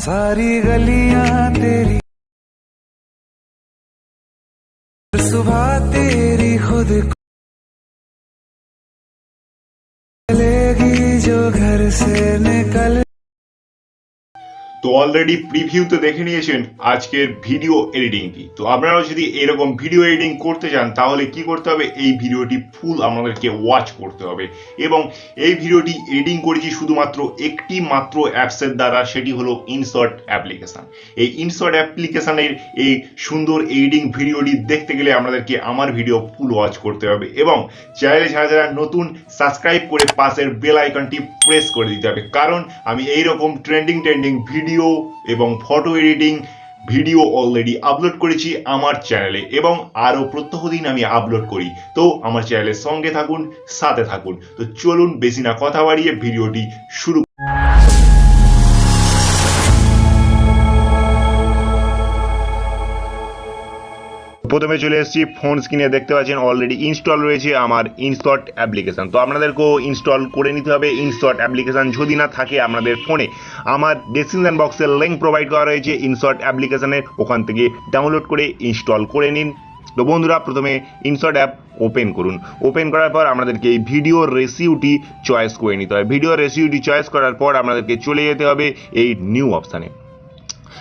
सारी गलियां तेरी सुबह तेरी खुद चलेगी जो घर से निकल। তো অলরেডি প্রিভিউতে দেখে নিয়েছেন আজকের ভিডিও এডিটিংটি। তো আপনারাও যদি এরকম ভিডিও এডিটিং করতে চান তাহলে কি করতে হবে, এই ভিডিওটি ফুল আমাদেরকে ওয়াচ করতে হবে। এবং এই ভিডিওটি এডিটিং করেছি শুধুমাত্র একটি মাত্র অ্যাপসের দ্বারা, সেটি হলো ইনশট অ্যাপ্লিকেশন। এই ইনশট অ্যাপ্লিকেশনের এই সুন্দর এডিটিং ভিডিওটি দেখতে গেলে আমাদেরকে আমার ভিডিও ফুল ওয়াচ করতে হবে এবং চ্যানেলে যারা যারা নতুন সাবস্ক্রাইব করে পাশের বেল আইকনটি প্রেস করে দিতে হবে, কারণ আমি এইরকম ট্রেন্ডিং ভিডিও এবং photo editing video already upload করেছি আমার চ্যানেলে এবং আরো প্রত্যহ দিন আমি আপলোড করি। তো আমার চ্যানেলের সঙ্গে থাকুন, সাথে থাকুন। তো চলুন বেশি না কথা বাড়িয়ে ভিডিওটি শুরু। প্রথমে চলে এসেছি ফোন স্ক্রিনে, দেখতে পাচ্ছেন অলরেডি ইনস্টল রয়েছে আমার ইনশট অ্যাপ্লিকেশন। তো আপনাদেরকেও ইনস্টল করে নিতে হবে ইনশট অ্যাপ্লিকেশন। যদি না থাকে আপনাদের ফোনে, আমার ডেসক্রিপশন বক্সে লিঙ্ক প্রোভাইড করা রয়েছে ইনশট অ্যাপ্লিকেশনের, ওখান থেকে ডাউনলোড করে ইনস্টল করে নিন। তো বন্ধুরা, প্রথমে ইনশট অ্যাপ ওপেন করুন। ওপেন করার পর আমাদেরকে এই ভিডিও রেসিউটি চয়েস করে নিতে হবে। ভিডিও রেসিউটি চয়েস করার পর আমাদেরকে চলে যেতে হবে এই নিউ অপশানে।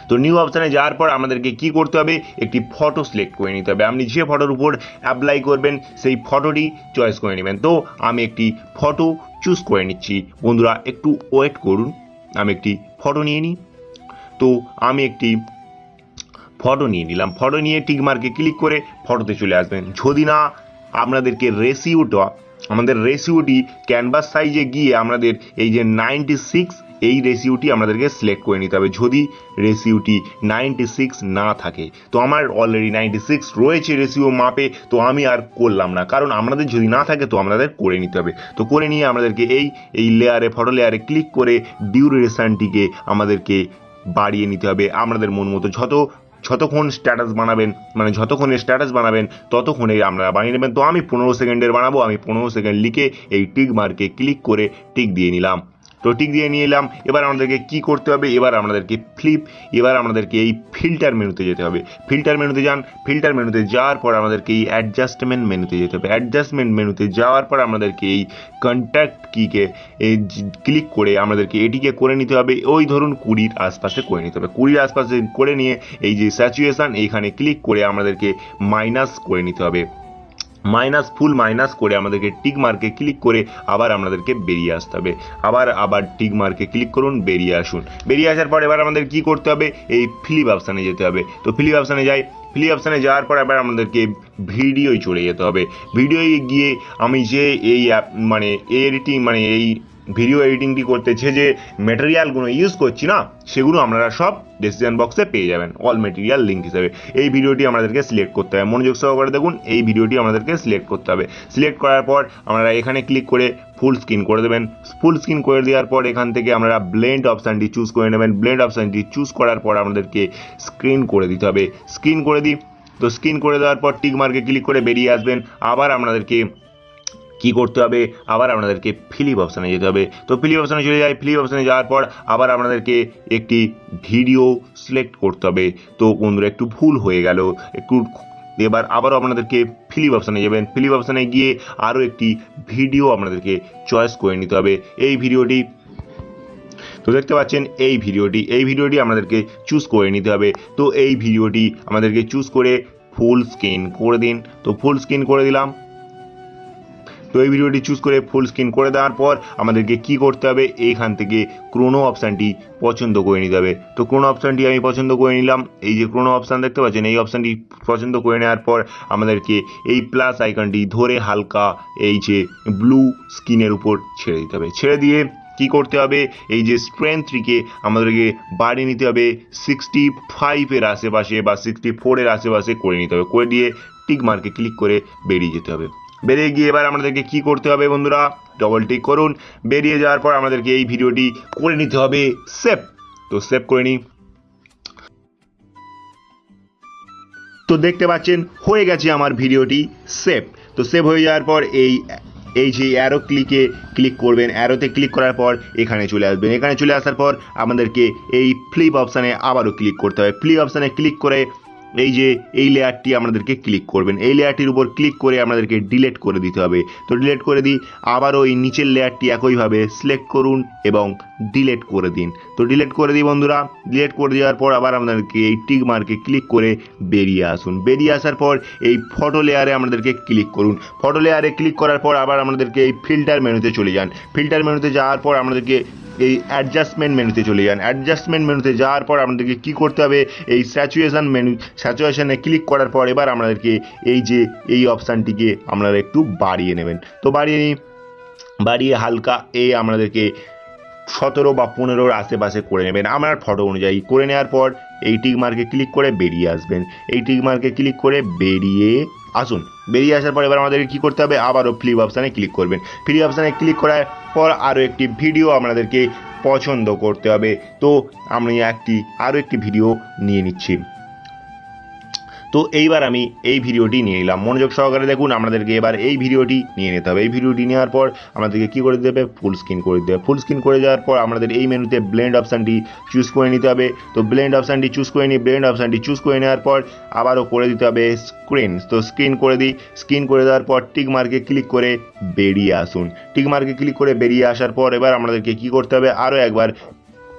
তো নিউ অপশানে যাওয়ার পর আমাদেরকে কি করতে হবে, একটি ফটো সিলেক্ট করে নিতে হবে। আপনি যে ফটোর উপর অ্যাপ্লাই করবেন সেই ফটোটি চয়েস করে নেবেন। তো আমি একটি ফটো চুজ করে নিচ্ছি। বন্ধুরা একটু ওয়েট করুন, আমি একটি ফটো নিয়ে নিই। তো আমি একটি ফটো নিয়ে নিলাম। ফটো নিয়ে টিক মার্কে ক্লিক করে ফটোতে চলে আসবেন। যদি না আপনাদেরকে আমাদের রেসিউটি ক্যানভাস সাইজে গিয়ে আমাদের এই যে 96 এই রেসিউটি আমাদেরকে সিলেক্ট করে নিতে হবে। যদি রেসিউটি 96 না থাকে, তো আমার অলরেডি 96 রয়েছে রেসিও মাপে, তো আমি আর করলাম না, কারণ আমাদের যদি না থাকে তো আমাদের করে নিতে হবে। তো করে নিয়ে আমাদেরকে এই লেয়ারে, ফটো লেয়ারে ক্লিক করে ডিউরেশনটিকে আমাদেরকে বাড়িয়ে নিতে হবে আপনাদের মন মতো। যতক্ষণ স্ট্যাটাস বানাবেন ততক্ষণে আপনারা বানিয়ে নেবেন। তো আমি 15 সেকেন্ডের বানাবো। আমি 15 সেকেন্ড লিখে এই টিক মার্কে ক্লিক করে টিক দিয়ে নিলাম। তো টিক দিয়ে নিয়ে এলাম। এবার আমাদেরকে কি করতে হবে, এবার আমাদেরকে এই ফিল্টার মেনুতে যেতে হবে। ফিল্টার মেনুতে যান। ফিল্টার মেনুতে যাওয়ার পর আমাদেরকে এই অ্যাডজাস্টমেন্ট মেনুতে যেতে হবে। অ্যাডজাস্টমেন্ট মেনুতে যাওয়ার পর আমাদেরকে এই কন্ট্যাক্ট কিকে ক্লিক করে আমাদেরকে এটিকে করে নিতে হবে, ওই ধরুন 20-র আশপাশে করে নিতে হবে। 20-র আশপাশে করে নিয়ে এই যে স্যাচুয়েশন, এইখানে ক্লিক করে আমাদেরকে মাইনাস করে নিতে হবে। ফুল মাইনাস করে আমাদেরকে টিক মার্কে ক্লিক করে আবার আমাদেরকে বেরিয়ে আসতে হবে। আবার টিক মার্কে ক্লিক করুন, বেরিয়ে আসুন। বেরিয়ে আসার পর এবার আমাদের কি করতে হবে, এই ফ্লিপ অপশানে যেতে হবে। তো ফ্লিপ অপশানে যাই। ফ্লিপ অপশানে যাওয়ার পর এবার আমাদেরকে ভিডিওয় চলে যেতে হবে। ভিডিওয় গিয়ে আমি যে এই এই ভিডিও এডিটিংটি করতে যে ম্যাটেরিয়ালগুলো ইউজ করছি না, সেগুলো আপনারা সব ডেসক্রিপশন বক্সে পেয়ে যাবেন অল ম্যাটেরিয়াল লিঙ্ক হিসেবে। এই ভিডিওটি আমাদেরকে সিলেক্ট করতে হবে, মনোযোগ সহকারে দেখুন। এই ভিডিওটি আমাদেরকে সিলেক্ট করতে হবে। সিলেক্ট করার পর আপনারা এখানে ক্লিক করে ফুল স্ক্রিন করে দেবেন। ফুল স্ক্রিন করে দেওয়ার পর এখান থেকে আপনারা ব্লেন্ড অপশানটি চুজ করে নেবেন। ব্লেন্ড অপশানটি চুজ করার পর আমাদেরকে স্ক্রিন করে দিতে হবে। স্ক্রিন করে দিই। তো স্ক্রিন করে দেওয়ার পর টিক মার্কে ক্লিক করে বেরিয়ে আসবেন। আবার আপনাদেরকে কি করতে হবে, আবার আপনাদেরকে ফ্লিপ অপশানে যেতে হবে। তো ফ্লিপ অপশানে চলে যাই। ফ্লিপ অপশানে যাওয়ার পর আবার আপনাদেরকে একটি ভিডিও সিলেক্ট করতে হবে। তো বন্ধুরা একটু ভুল হয়ে গেল, এবার আবারও আপনাদেরকে ফ্লিপ অপশানে যাবেন। ফ্লিপ অপশানে গিয়ে আরও একটি ভিডিও আপনাদেরকে চয়েস করে নিতে হবে। এই ভিডিওটি, তো দেখতে পাচ্ছেন এই ভিডিওটি আমাদেরকে চুজ করে নিতে হবে। তো এই ভিডিওটি আমাদেরকে চুজ করে ফুল স্ক্রিন করে দিন। তো ফুল স্ক্রিন করে দিলাম। তো এই ভিডিওটি চুজ করে ফুল স্ক্রিন করে দেওয়ার পর আমাদেরকে কি করতে হবে, এইখান থেকে ক্রোনো অপশানটি পছন্দ করে নিতে হবে। তো ক্রোনো অপশানটি আমি পছন্দ করে নিলাম। এই যে ক্রোনো অপশান দেখতে পাচ্ছেন, এই অপশানটি পছন্দ করে নেওয়ার পর আমাদেরকে এই প্লাস আইকনটি ধরে হালকা এই যে ব্লু স্ক্রিনের উপর ছেড়ে দিতে হবে। ছেড়ে দিয়ে কি করতে হবে, এই যে স্ট্রেংথটিকে আমাদেরকে বাড়িয়ে নিতে হবে 65-এর আশেপাশে বা 64-এর আশেপাশে করে নিতে হবে। করে দিয়ে টিক মার্কে ক্লিক করে বেরিয়ে যেতে হবে। বেরিয়ে গিয়ে এবার আমাদেরকে কি করতে হবে বন্ধুরা, ডবল টিক করুন। বেরিয়ে যাওয়ার পর আমাদেরকে এই ভিডিওটি করে নিতে হবে সেভ। তো সেভ করে নিই। তো দেখতে পাচ্ছেন হয়ে গেছে আমার ভিডিওটি সেভ। তো সেভ হয়ে যাওয়ার পর এই এই যে অ্যারো ক্লিক করবেন, অ্যারোতে ক্লিক করার পর এখানে চলে আসবেন। এখানে চলে আসার পর আমাদেরকে এই ফ্লিপ অপশানে আবারও ক্লিক করতে হবে। ফ্লিপ অপশানে ক্লিক করে এই যে এই লেয়ারটি আমাদেরকে ক্লিক করবেন। এই লেয়ারটির উপর ক্লিক করে আমাদেরকে ডিলিট করে দিতে হবে। তো ডিলিট করে দিই, আবারও এই নিচের লেয়ারটি একইভাবে সিলেক্ট করুন এবং ডিলিট করে দিন। তো ডিলিট করে দিই বন্ধুরা। ডিলিট করে দেওয়ার পর আবার আমাদেরকে এই টিক মার্কে ক্লিক করে বেরিয়ে আসুন। বেরিয়ে আসার পর এই ফটো লেয়ারে আমাদেরকে ক্লিক করুন। ফটো লেয়ারে ক্লিক করার পর আবার আমাদেরকে এই ফিল্টার মেনুতে চলে যান। ফিল্টার মেনুতে যাওয়ার পর আমাদেরকে এই অ্যাডজাস্টমেন্ট মেনুতে চলে যান। অ্যাডজাস্টমেন্ট মেনুতে যাওয়ার পর আমাদেরকে কী করতে হবে, এই স্যাচুয়েশনে ক্লিক করার পর এবার আমাদেরকে এই যে এই অপশানটিকে আপনারা একটু বাড়িয়ে নেবেন। তো বাড়িয়ে হালকা আমাদেরকে 17 বা 15 আশেপাশে করে নেবেন আমার ফটো অনুযায়ী। করে নেওয়ার পর এই টিক মার্কে ক্লিক করে বেরিয়ে আসবেন। এই টিক মার্কে ক্লিক করে বেরিয়ে আসুন। বেরিয়ে আসার পর এবার আমাদেরকে কী করতে হবে, আবারও ফ্লিপ অপশানে ক্লিক করবেন। ফ্লিপ অপশানে ক্লিক করার পর আরও একটি ভিডিও আপনাদেরকে পছন্দ করতে হবে। তো আমি আরও একটি ভিডিও নিয়ে নিচ্ছি। তো এইবার আমি এই ভিডিওটি নিয়ে নিলাম। মনোযোগ সহকারে দেখুন, আমাদেরকে এবার এই ভিডিওটি নিয়ে নিতে হবে। এই ভিডিওটি নেওয়ার পর আমাদেরকে কী করে দিতে হবে, ফুল স্ক্রিন করে দিতে হবে। ফুল স্ক্রিন করে যাওয়ার পর আমাদের এই মেনুতে ব্লেন্ড অপশানটি চুজ করে নিতে হবে। তো ব্লেন্ড অপশানটি চুজ করে নিয়ে ব্লেন্ড অপশানটি চুজ করে নেওয়ার পর আবারও করে দিতে হবে স্ক্রিন। তো স্ক্রিন করে দিই। স্ক্রিন করে দেওয়ার পর টিক মার্কে ক্লিক করে বেরিয়ে আসুন। টিক মার্কে ক্লিক করে বেরিয়ে আসার পর এবার আমাদেরকে কী করতে হবে, আরও একবার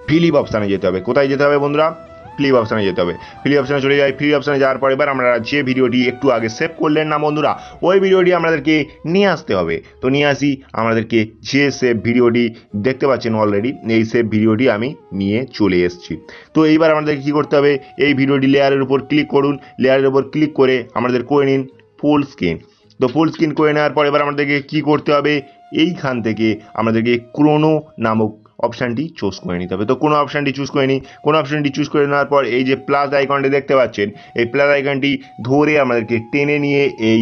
ফিলিপ অপশানে যেতে হবে। কোথায় যেতে হবে বন্ধুরা, ফ্লিপ অপশানে যেতে হবে। ফ্লিপ অপশানে চলে যাই। ফ্লিপ অপশানে যাওয়ার পর এবার আমরা যে ভিডিওটি একটু আগে সেভ করলেন না বন্ধুরা, ওই ভিডিওটি আমাদেরকে নিয়ে আসতে হবে। তো নিয়ে আসি। আমাদেরকে যে সেভ ভিডিওটি দেখতে পাচ্ছেন অলরেডি, এই সেভ ভিডিওটি আমি নিয়ে চলে এসেছি। তো এইবার আমাদেরকে কী করতে হবে, এই ভিডিওটি লেয়ারের উপর ক্লিক করুন। লেয়ারের উপর ক্লিক করে আমাদের করে নিন ফুল স্ক্রিন। তো ফুল স্ক্রিন করে নেওয়ার পর এবার আমাদেরকে কী করতে হবে, এইখান থেকে আমাদেরকে ক্রোনো নামক অপশানটি চুজ করে নিতে হবে। তো কোনো অপশানটি চুজ করে নিই। কোনো অপশানটি চুজ করে নেওয়ার পর এই যে প্লাস আইকনটি দেখতে পাচ্ছেন, এই প্লাস আইকনটি ধরে আমাদেরকে টেনে নিয়ে এই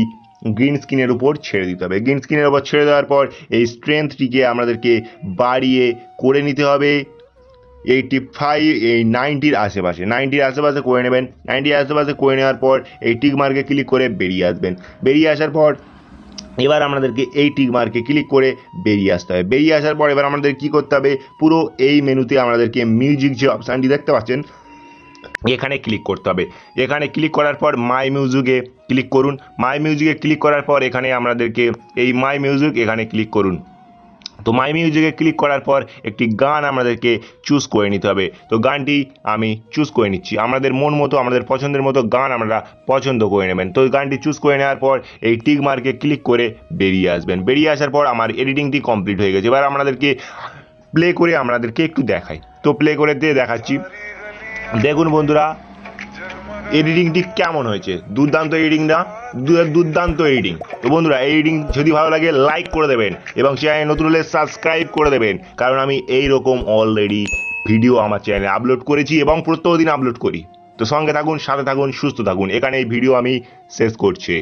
গ্রিন স্ক্রিনের উপর ছেড়ে দিতে হবে। গ্রিন স্ক্রিনের উপর ছেড়ে দেওয়ার পর এই স্ট্রেংথটিকে আমাদেরকে বাড়িয়ে করে নিতে হবে 85 এই 90-র আশেপাশে। 90-র আশেপাশে করে নেবেন। 90-র আশেপাশে করে নেওয়ার পর এই টিক মার্কে ক্লিক করে বেরিয়ে আসবেন। বেরিয়ে আসার পর এবার আমাদেরকে এই টিক মার্কে ক্লিক করে বেরিয়ে আসতে হবে। বেরিয়ে আসার পর এবার আমাদের কী করতে হবে, পুরো এই মেনুতে আমাদেরকে মিউজিক যে অপশানটি দেখতে পাচ্ছেন এখানে ক্লিক করতে হবে। এখানে ক্লিক করার পর মাই মিউজিকে ক্লিক করুন। মাই মিউজিকে ক্লিক করার পর এখানে আমাদেরকে এই মাই মিউজিক এখানে ক্লিক করুন। তো মাই মিউজিকে ক্লিক করার পর একটি গান আমাদেরকে চুজ করে নিতে হবে। তো গানটি আমি চুজ করে নিচ্ছি। আমাদের মন মতো, আমাদের পছন্দের মতো গান আমরা পছন্দ করে নেবেন। তো গানটি চুজ করে নেওয়ার পর এই টিক মার্কে ক্লিক করে বেরিয়ে আসবেন। বেরিয়ে আসার পর আমার এডিটিংটি কমপ্লিট হয়ে গেছে। এবার আমাদেরকে প্লে করে আমাদেরকে একটু দেখাই। তো প্লে করে দিয়ে দেখাচ্ছি। দেখুন বন্ধুরা এডিটিংটি কেমন হয়েছে, দুর্দান্ত এডিটিং না, দুর্দান্ত এডিটিং। তো বন্ধুরা এই এডিটিং যদি ভালো লাগে লাইক করে দেবেন এবং চ্যানেল নতুন হলে সাবস্ক্রাইব করে দেবেন, কারণ আমি এই রকম অলরেডি ভিডিও আমার চ্যানেলে আপলোড করেছি এবং প্রত্যেকদিন আপলোড করি। তো সঙ্গে থাকুন, সাথে থাকুন, সুস্থ থাকুন। এখানে এই ভিডিও আমি শেষ করছি।